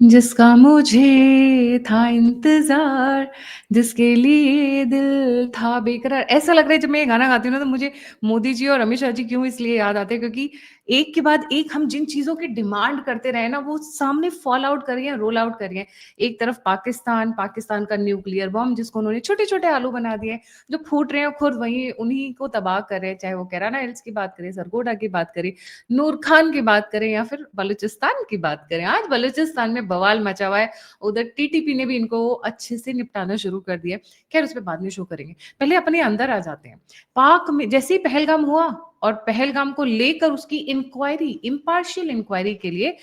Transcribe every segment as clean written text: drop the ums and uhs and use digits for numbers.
जिसका मुझे था इंतज़ार, जिसके लिए दिल था बेकरार। ऐसा लग रहा है जब मैं ये गाना गाती हूँ ना तो मुझे मोदी जी और अमित शाह जी क्यों इसलिए याद आते हैं क्योंकि एक के बाद एक हम जिन चीज़ों की डिमांड करते रहे ना वो सामने फॉल आउट कर रही हैं, रोल आउट कर रही हैं। एक तरफ पाकिस्तान का न्यूक्लियर बॉम्ब जिसको उन्होंने छोटे-छोटे आलू बना दिए हैं, जो फूट रहे हैं खुद वहीं उन्हीं को तबाह कर रहे हैं, चाहे वो कैराना हिल्स की बात करें, सरगोडा की बात करें, नूर खान की बात करें या फिर बलूचिस्तान की बात करें। आज बलूचिस्तान में बवाल मचा हुआ है। उधर टीटीपी ने भी इनको अच्छे से निपटाना शुरू कर दिया है। खैर उस पे बाद में शो करेंगे। पहले अपने अंदर आ जाते हैं। पाक में जैसे ही पहलगाम हुआ और पहलगाम को लेकर उसकी इंक्वायरी, इम्पार्शियल इंक्वायरी के लिए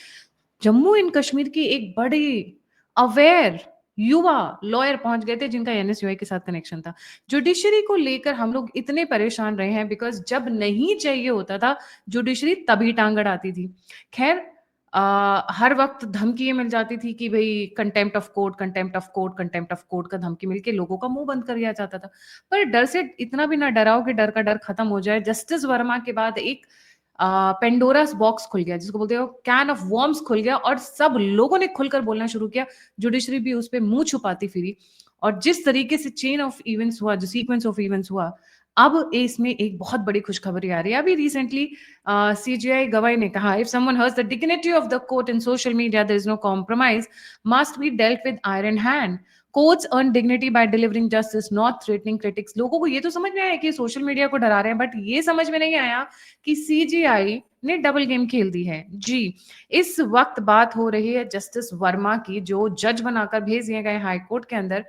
जम्मू एंड कश्मीर की एक बड़ी अवेयर युवा लॉयर पहुंच गए थे जिनका एनएसयूआई के साथ कनेक्शन था। जुडिशरी को लेकर हम लोग इतने परेशान रहे हैं बिकॉज जब नहीं चाहिए होता था जुडिशरी तभी टांग अड़ाती थी। खैर हर वक्त धमकी ये मिल जाती थी कि भाई contempt of court, contempt of court, contempt of court का धमकी मिलके लोगों का मुंह बंद कर दिया जाता था। पर डर से इतना भी ना डराओ कि डर का डर खत्म हो जाए। जस्टिस वर्मा के बाद एक पेंडोरास बॉक्स खुल गया जिसको बोलते हो कैन ऑफ वर्म्स खुल गया और सब लोगों ने खुलकर बोलना शुरू किया। जुडिशरी भी उस पर मुंह छुपाती फिरी और जिस तरीके से चेन ऑफ इवेंट्स हुआ, जो सीक्वेंस ऑफ इवेंट्स हुआ, अब इसमें एक बहुत बड़ी खुशखबरी आ रही है। अभी रिसेंटली सीजीआई गवाही ने कहा if someone hurts the dignity of the court in social media there is no compromise must be dealt with iron hand. Courts earn dignity by delivering justice not threatening critics. लोगों को ये तो समझ में आया कि सोशल मीडिया को डरा रहे हैं बट ये समझ में नहीं आया कि सीजीआई ने डबल गेम खेल दी है। जी, इस वक्त बात हो रही है जस्टिस वर्मा की जो जज बनाकर भेज दिए गए हाई कोर्ट के अंदर।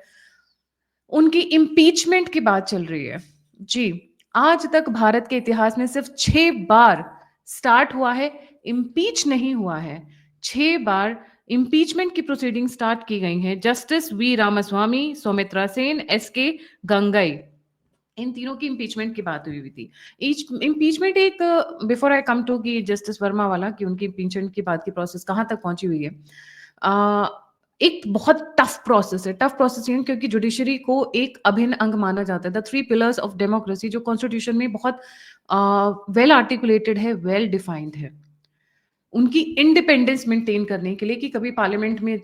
उनकी इम्पीचमेंट की बात चल रही है। जी, आज तक भारत के इतिहास में सिर्फ 6 बार स्टार्ट हुआ है, इम्पीच नहीं हुआ है। 6 बार इम्पीचमेंट की प्रोसीडिंग स्टार्ट की गई हैं। Justice V Ramaswami, Soumitra Sen, SK Gangai, इन तीनों की इम्पीचमेंट की बात हुई थी। इम्पीचमेंट एक बिफोर आई कम टू की जस्टिस वर्मा वाला कि उनकी इम्पीचमेंट की बात की प्रोसेस कहाँ तक पहुंची हुई है। अ, एक बहुत टफ प्रोसेस है। टफ प्रोसेस ये क्योंकि जुडिशरी को एक अभिन्न अंग माना जाता है। द 3 पिलर्स ऑफ डेमोक्रेसी जो कॉन्स्टिट्यूशन में बहुत वेल आर्टिकुलेटेड है, वेल डिफाइंड है। उनकी इंडिपेंडेंस मेंटेन करने के लिए कि कभी पार्लियामेंट में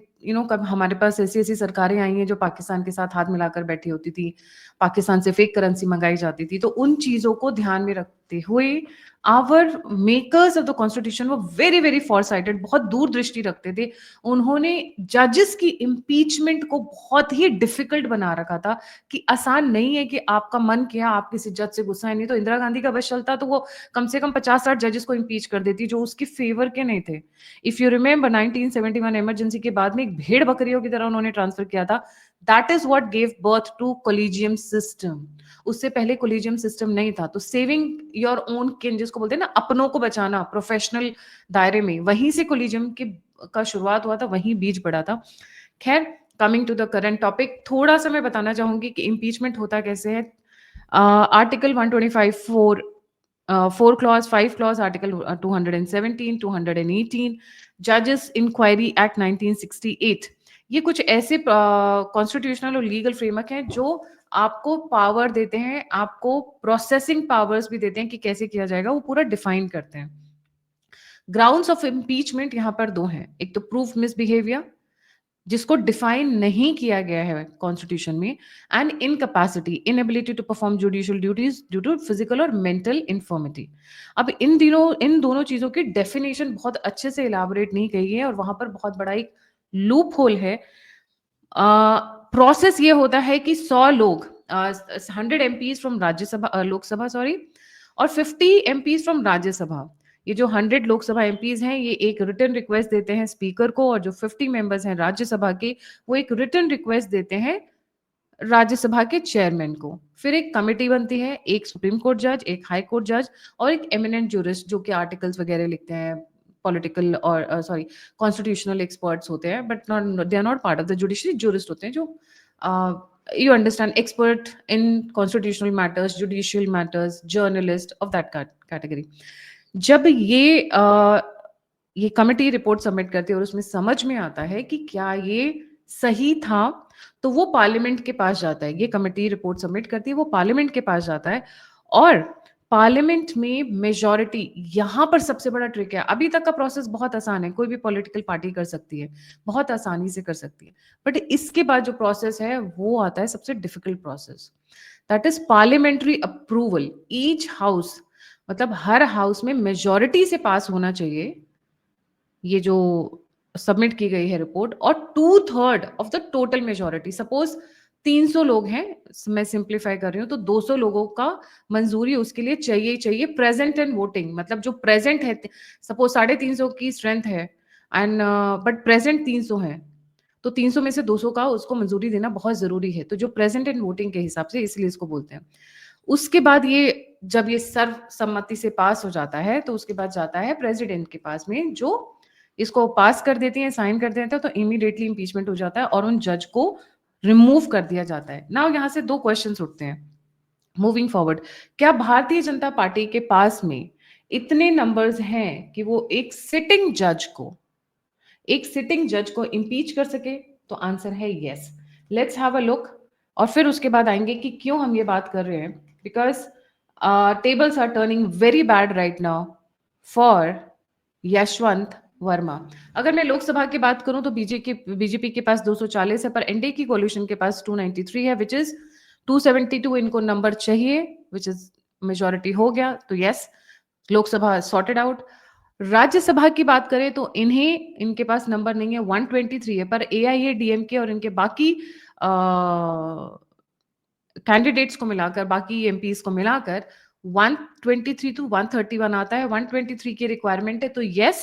कब हमारे पास ऐसी ऐसी सरकारें आई हैं जो पाकिस्तान के साथ हाथ मिलाकर बैठी होती थी, पाकिस्तान से फेक करेंसी मंगाई जाती थी, तो उन चीजों को ध्यान में रखते हुए our makers of the constitution वो वेरी वेरी फॉर साइटेड, बहुत दूरदृष्टि रखते थे। उन्होंने जजेस की इम्पीचमेंट को बहुत ही डिफिकल्ट बना रखा था कि आसान नहीं है कि आपका मन किया आप किसी जज से गुस्सा है। नहीं तो इंदिरा गांधी का बस चलता तो वो कम से कम 50-60 जजेस को इम्पीच कर देती जो उसके फेवर के नहीं थे। इफ यू रिमेंबर 1971 इमरजेंसी के बाद में एक भेड़ बकरियों की तरह उन्होंने ट्रांसफर किया था। That is what gave birth to collegium system. उससे पहले कोलिजियम सिस्टम नहीं था। तो सेविंग योर ओन किन जिसको बोलते हैं ना, अपनों को बचाना प्रोफेशनल दायरे में, वहीं से कोलिजियम की का शुरुआत हुआ था, वहीं बीज पड़ा था। खैर, coming to the current topic, थोड़ा सा मैं बताना चाहूंगी कि इम्पीचमेंट होता कैसे है। आर्टिकल 125 4 clause 5 clause article 217 218 जजेस इंक्वायरी एक्ट 1968। ये कुछ ऐसे कॉन्स्टिट्यूशनल और लीगल फ्रेमवर्क हैं जो आपको पावर देते हैं, आपको प्रोसेसिंग पावर्स भी देते हैं कि कैसे किया जाएगा, वो पूरा डिफाइन करते हैं। ग्राउंड्स ऑफ इम्पीचमेंट यहाँ पर दो हैं। एक तो प्रूफ मिसबिहेवियर जिसको डिफाइन नहीं किया गया है कॉन्स्टिट्यूशन में, and incapacity, inability to perform judicial duties due to physical और मेंटल इन्फॉर्मिटी। अब इन दोनों चीजों की डेफिनेशन बहुत अच्छे से इलाबोरेट नहीं की है और वहां पर बहुत बड़ा एक लूप होल है। प्रोसेस ये होता है कि 100 लोग, 100 MPs from Rajya Sabha, Lok Sabha sorry, और 50 MPs फ्रॉम राज्यसभा। ये जो 100 लोकसभा एमपीज हैं ये एक रिटर्न रिक्वेस्ट देते हैं स्पीकर को, और जो 50 मेंबर्स हैं राज्यसभा के वो एक रिटर्न रिक्वेस्ट देते हैं राज्यसभा के चेयरमैन को। फिर एक कमेटी बनती है, एक सुप्रीम कोर्ट जज, एक हाई कोर्ट जज और एक एमिनेंट जूरिस्ट जो कि आर्टिकल्स वगैरह लिखते हैं, पॉलिटिकल और सॉरी कॉन्स्टिट्यूशनल एक्सपर्ट्स होते हैं but not, they are not part of the judiciary. Jurist होते हैं जो you understand, expert in constitutional matters, judicial matters, journalist of that category. जब ये कमिटी रिपोर्ट सबमिट करती है और उसमें समझ में आता है कि क्या ये सही था, तो वो पार्लियामेंट के पास जाता है। ये कमिटी रिपोर्ट सबमिट करती है, वो पार्लियामेंट के पास जाता है और पार्लियामेंट में मेजॉरिटी यहाँ पर सबसे बड़ा ट्रिक है। अभी तक का प्रोसेस बहुत आसान है, कोई भी पॉलिटिकल पार्टी कर सकती है, बहुत आसानी से कर सकती है। बट इसके बाद जो प्रोसेस है वो आता है सबसे difficult process, that is parliamentary approval. Each house, मतलब हर हाउस में मेजॉरिटी से पास होना चाहिए ये जो सबमिट की गई है रिपोर्ट, और 2/3 of the total majority. Suppose 300 लोग हैं, मैं सिंप्लीफाई कर रही हूँ, तो 200 लोगों का मंजूरी उसके लिए चाहिए ही चाहिए, प्रेजेंट एंड वोटिंग, मतलब जो प्रेजेंट है। सपोज 350 की स्ट्रेंथ है एंड बट प्रेजेंट 300 है, तो 300 में से 200 का उसको मंजूरी देना बहुत जरूरी है, तो जो प्रेजेंट एंड वोटिंग के हिसाब से, इसलिए इसको बोलते हैं। उसके बाद ये, जब ये सर्वसम्मति से पास हो जाता है, तो उसके बाद जाता है प्रेसिडेंट के पास में, जो इसको पास कर देती हैं, साइन कर देते हैं, तो इमीडिएटली इंपीचमेंट हो जाता है और उन जज को रिमूव कर दिया जाता है। नाउ यहाँ से दो क्वेश्चंस उठते हैं मूविंग फॉरवर्ड। क्या भारतीय जनता पार्टी के पास में इतने नंबर्स हैं कि वो एक सिटिंग जज को इम्पीच कर सके? तो आंसर है yes. Let's have a look, और फिर उसके बाद आएंगे कि क्यों हम ये बात कर रहे हैं। Because tables are turning very bad right now for Yashwant Verma. अगर मैं लोकसभा की बात करूं तो बीजेपी के पास 240 है, पर एनडीए की कोalition के पास 293 है, विच इज 272 इनको नंबर चाहिए, विच इज मेजोरिटी हो गया, तो yes, Lok Sabha sorted out. Rajya Sabha की बात करें तो इनके पास नंबर नहीं है, 123 है, पर एआईएडीएमके और इनके बाकी कैंडिडेट्स को मिलाकर, बाकी एमपीज को मिलाकर 123 टू 131 आता है। 123 की रिक्वायरमेंट है, तो यस,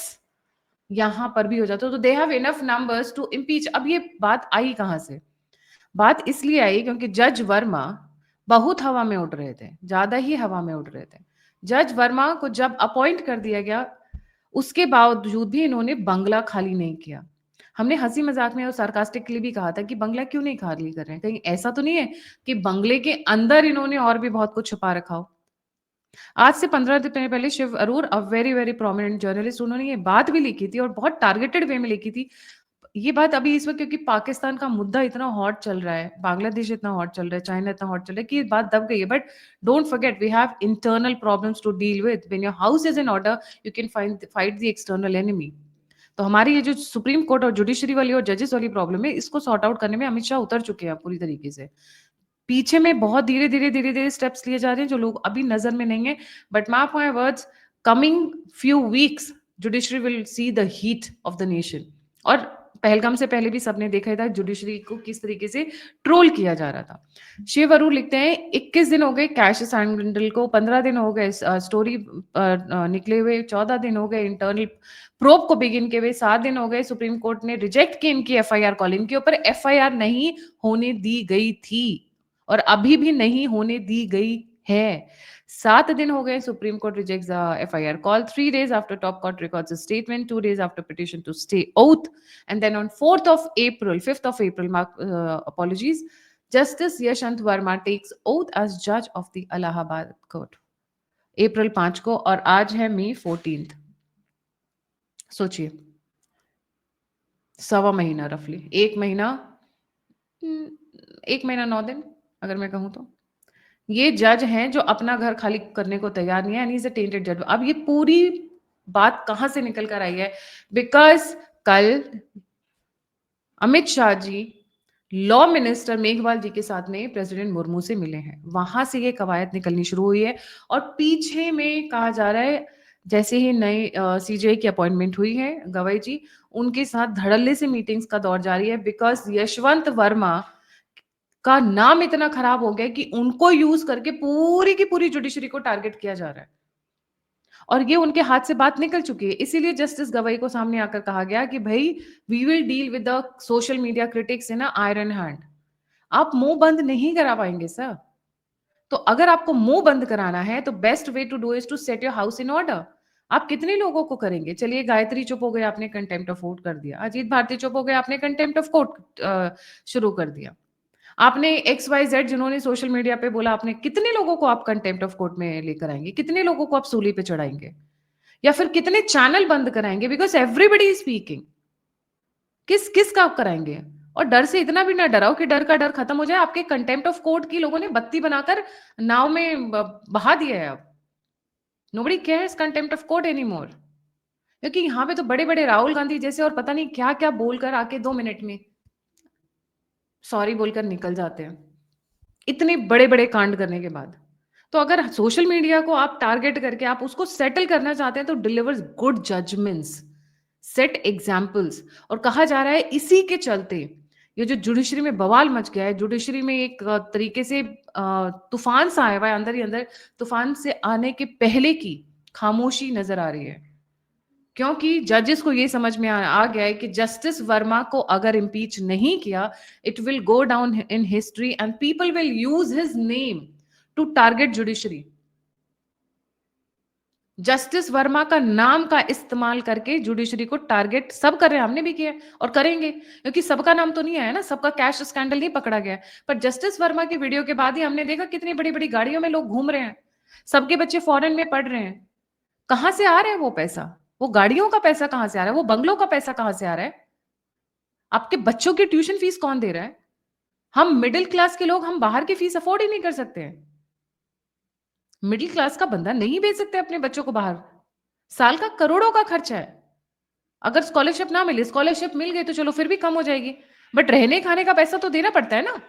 यहां पर भी हो जाता है, तो they have enough numbers to impeach. अब ये बात आई कहां से? बात इसलिए आई क्योंकि जज वर्मा बहुत हवा में उड़ रहे थे, ज्यादा ही हवा में उड़ रहे थे। जज वर्मा को जब अपॉइंट कर दिया गया, उसके बावजूद भी इन्होंने बंगला खाली नहीं किया। हमने हंसी मजाक में और सार्कास्टिकली भी कहा था कि बंगला क्यों नहीं खाली कर रहे हैं, कहीं ऐसा तो नहीं है कि बंगले के अंदर इन्होंने और भी बहुत कुछ छुपा रखा हो। आज से 15 दिन पहले Shiv Aroor, a very very prominent journalist, उन्होंने ये बात भी लिखी थी और बहुत टारगेटेड वे में लिखी थी। ये बात अभी इस वक्त, क्योंकि पाकिस्तान का मुद्दा इतना हॉट चल रहा है, बांग्लादेश इतना हॉट चल रहा है, चाइना इतना हॉट चल रहा है, कि ये बात दब गई है। But don't forget, we have internal problems to deal with. When your house is in order, you can fight the external enemy. तो हमारी ये जो सुप्रीम कोर्ट और जुडिशरी वाली और जजेस वाली प्रॉब्लम है, इसको सॉर्ट आउट करने में अमित शाह उतर चुके हैं पूरी तरीके से। पीछे में बहुत धीरे धीरे स्टेप्स लिए जा रहे हैं जो लोग अभी नजर में नहीं है, but mark my words, coming few weeks judiciary will see the heat of the nation. और पहलगाम से पहले भी सबने देखा था जुडिशरी को किस तरीके से ट्रोल किया जा रहा था। शिव अरूर लिखते हैं 21 दिन हो गए कैश सैंडल को, 15 दिन हो गए स्टोरी निकले हुए, 14 दिन हो गए इंटरनल प्रोब को बिगिन के हुए, 7 दिन हो गए सुप्रीम कोर्ट ने रिजेक्ट की इनकी एफआईआर कॉल। इनके ऊपर एफआईआर नहीं होने दी गई थी और अभी भी नहीं होने दी गई है। 7 दिन हो गए, supreme court rejects the FIR call, 3 days after top court records a statement, 2 days after petition to stay oath, and then on 5th of April, apologies, Justice Yashwant Verma takes oath as judge of the Allahabad court, अप्रैल 5 को, और आज है May 14th। सोचिए, सवा महीना, रफली 1 महीना 9 दिन, अगर मैं कहूं तो। ये जज हैं जो अपना घर खाली करने को तैयार नहीं है, and he is a tainted जज। अब ये पूरी बात कहां से निकल कर आई है? बिकॉज कल अमित शाह जी लॉ मिनिस्टर मेघवाल जी के साथ में प्रेसिडेंट मुर्मू से मिले हैं, वहां से ये कवायद निकलनी शुरू हुई है। और पीछे में कहा जा रहा है, जैसे ही नए सीजेआई की अपॉइंटमेंट हुई है गवाई जी, उनके साथ धड़ल्ले से मीटिंग्स का दौर जारी है। बिकॉज यशवंत वर्मा का नाम इतना खराब हो गया कि उनको यूज करके पूरी की पूरी जुडिशरी को टारगेट किया जा रहा है, और ये उनके हाथ से बात निकल चुकी है। इसीलिए जस्टिस गवाई को सामने आकर कहा गया कि भाई, we will deal with the social media critics in iron hand. आप मुंह बंद नहीं करा पाएंगे सर। तो अगर आपको मुंह बंद कराना है, तो best way to do is to set your house in order. आप कितने लोगों को करेंगे? चलिए, गायत्री चुप हो गए, आपने कंटेम्प्ट ऑफ कोर्ट कर दिया। अजीत भारती चुप हो गए, आपने कंटेम्प्ट ऑफ कोर्ट शुरू कर दिया। आपने एक्स वाई जेड जिन्होंने सोशल मीडिया पे बोला, आपने कितने लोगों को आप कंटेम्प्ट ऑफ कोर्ट में लेकर आएंगे? कितने लोगों को आप सूली पे चढ़ाएंगे? या फिर कितने चैनल बंद कराएंगे? Because everybody is speaking. किस किस का आप कराएंगे? और डर से इतना भी ना डराओ कि डर का डर खत्म हो जाए। आपके कंटेम्प्ट ऑफ कोर्ट की लोगों ने बत्ती बनाकर नाव में बहा दिया है अब। Nobody cares contempt of court anymore, क्योंकि यहाँ पे तो बड़े-बड़े राहुल गांधी जैसे और पता नहीं क्या-क्या बोलकर आके 2 मिनट में सॉरी बोलकर निकल जाते हैं। इतने बड़े-बड़े कांड करने के बाद। तो अगर सोशल मीडिया को आप टारगेट करके आप उसको सेटल करना चाहते हैं तो delivers good judgments, set examples. और कहा जा रहा है इसी के चलते ये जो जुडिशरी में बवाल मच गया है, जुडिशरी में एक तरीके से तूफान सा आया हुआ है, अंदर ही अंदर तूफान से आने के पहले की खामोशी नजर आ रही है। क्योंकि जजेस को ये समझ में आ गया है कि जस्टिस वर्मा को अगर इम्पीच नहीं किया, it will go down in history and people will use his name to target judiciary. Justice Verma का नाम का इस्तेमाल करके जुडिशरी को टारगेट सब कर रहे हैं, हमने भी किया है और करेंगे, क्योंकि सबका नाम तो नहीं आया ना, सबका कैश स्कैंडल नहीं पकड़ा गया। पर जस्टिस वर्मा की वीडियो के बाद ही हमने देखा कितनी बड़ी बड़ी गाड़ियों में लोग घूम रहे हैं, सबके बच्चे फॉरेन में पढ़ रहे हैं। कहां से आ रहे हैं वो पैसा? वो गाड़ियों का पैसा कहां से आ रहा है? वो बंगलों का पैसा कहां से आ रहा है? आपके बच्चों की ट्यूशन फीस कौन दे रहा है? हम मिडिल क्लास के लोग, हम बाहर की फीस अफोर्ड ही नहीं कर सकते हैं। मिडिल क्लास का बंदा नहीं भेज सकते अपने बच्चों को बाहर। साल का करोड़ों का खर्चा है। अगर स्कॉलरशिप ना मिले, स्कॉलरशिप मिल गई तो चलो फिर भी कम हो जाएगी, बट रहने खाने का पैसा तो देना पड़ता है ना।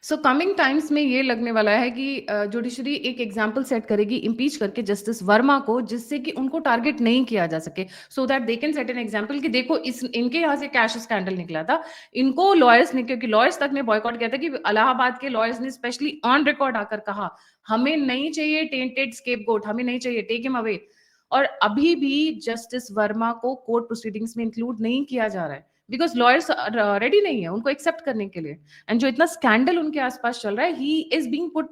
सो कमिंग टाइम्स में ये लगने वाला है कि जुडिशरी एक एग्जाम्पल सेट करेगी इम्पीच करके जस्टिस वर्मा को, जिससे कि उनको टारगेट नहीं किया जा सके, so that they can set an example कि देखो इस इनके यहाँ से कैश स्कैंडल निकला था, इनको लॉयर्स ने, क्योंकि लॉयर्स तक ने बॉयकॉट किया था, कि इलाहाबाद के लॉयर्स ने स्पेशली ऑन रिकॉर्ड आकर कहा हमें नहीं चाहिए टेंटेड स्केपगोट, हमें नहीं चाहिए, टेक हिम अवे। और अभी भी जस्टिस वर्मा को कोर्ट प्रोसीडिंग्स में इंक्लूड नहीं किया जा रहा है, बिकॉज लॉयर्स रेडी नहीं है उनको एक्सेप्ट करने के लिए। एंड जो इतना स्कैंडल उनके आसपास चल रहा है, he is being put,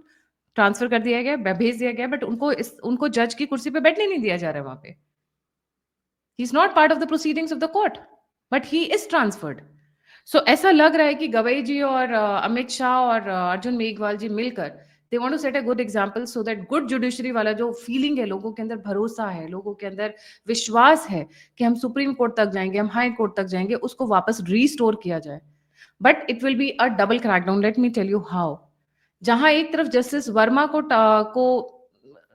transfer कर दिया गया, भेज दिया गया, बट उनको जज की कुर्सी पे बैठने नहीं दिया जा रहा है वहां पे। He is not part of the proceedings of the court, but he is transferred. So ऐसा लग रहा है कि गवई जी और अमित शाह और अर्जुन मेघवाल जी मिलकर they want to set a good example, so that good judiciary वाला जो फीलिंग है, लोगों के अंदर भरोसा है, लोगों के अंदर विश्वास है कि हम सुप्रीम कोर्ट तक जाएंगे, हम हाई कोर्ट तक जाएंगे, उसको वापस रीस्टोर किया जाए। But it will be a double crackdown, let me tell you how. जहां एक तरफ जस्टिस वर्मा को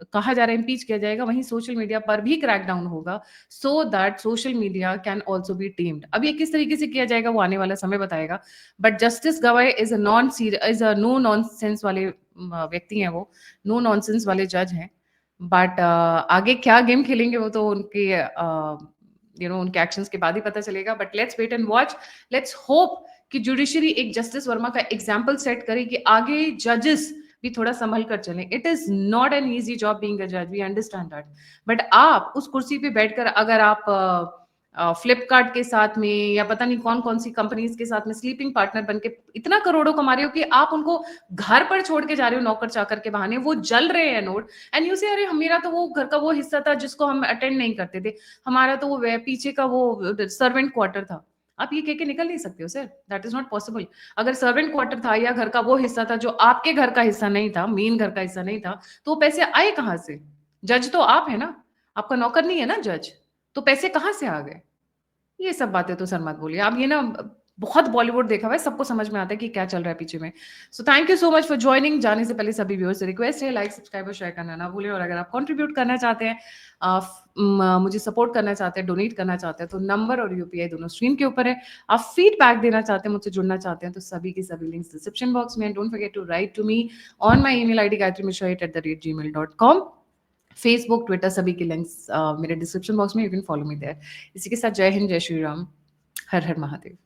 कहा जा रहा है इम्पीच किया जाएगा, वहीं सोशल मीडिया पर भी क्रैकडाउन होगा, so that social media can also be teemed. अब ये किस तरीके से किया जाएगा वो आने वाला समय बताएगा। But justice Gavai is is a no nonsense वाले व्यक्ति हैं, वो नो नॉनसेंस वाले जज हैं। बट आगे क्या गेम खेलेंगे वो तो उनके उनके एक्शंस के बाद ही पता चलेगा। But let's wait and watch, let's hope कि जुडिशरी एक जस्टिस वर्मा का एग्जाम्पल सेट करे कि आगे जजेस भी थोड़ा संभल कर चलें। It is not an easy job being a जज, वी अंडरस्टैंड दैट। बट आप उस कुर्सी पे बैठकर अगर आप फ्लिपकार्ट के साथ में या पता नहीं कौन कौन सी कंपनीज के साथ में स्लीपिंग पार्टनर बन के इतना करोड़ों कमा रहे हो कि आप उनको घर पर छोड़ के जा रहे हो नौकर चाकर के बहाने, वो जल रहे हैं नोट, एंड यू से अरे मेरा तो वो घर का वो हिस्सा था जिसको हम अटेंड नहीं करते थे, हमारा तो वो पीछे का वो सर्वेंट क्वार्टर था। आप ये कह के निकल नहीं सकते हो sir, that is not possible. अगर सर्वेंट क्वार्टर था या घर का वो हिस्सा था जो आपके घर का हिस्सा नहीं था, मेन घर का हिस्सा नहीं था, तो वो पैसे आए कहां से? जज तो आप है ना, आपका नौकर नहीं है ना जज, तो पैसे कहां से आ गए? ये सब बातें तो सर मत बोलिए आप, ये ना बहुत बॉलीवुड देखा हुआ है, सबको समझ में आता है कि क्या चल रहा है पीछे में। So thank you so much for joining. जाने से पहले सभी व्यूअर्स से रिक्वेस्ट है, लाइक सब्सक्राइब और शेयर करना ना भूलें। और अगर आप कंट्रीब्यूट करना चाहते हैं, मुझे सपोर्ट करना चाहते हैं, डोनेट करना चाहते हैं, तो नंबर और यूपीआई दोनों स्क्रीन के ऊपर है। आप फीडबैक देना चाहते हैं, मुझसे जुड़ना चाहते हैं, तो सभी के सभी लिंक्स डिस्क्रिप्शन बॉक्स में। Don't forget to write to me on my email ID gayatrimishra@gmail.com। Facebook, Twitter, सभी के लिंक्स मेरे डिस्क्रिप्शन बॉक्स में, you can follow me there. इसी के साथ जय हिंद, जय श्री राम, हर हर महादेव।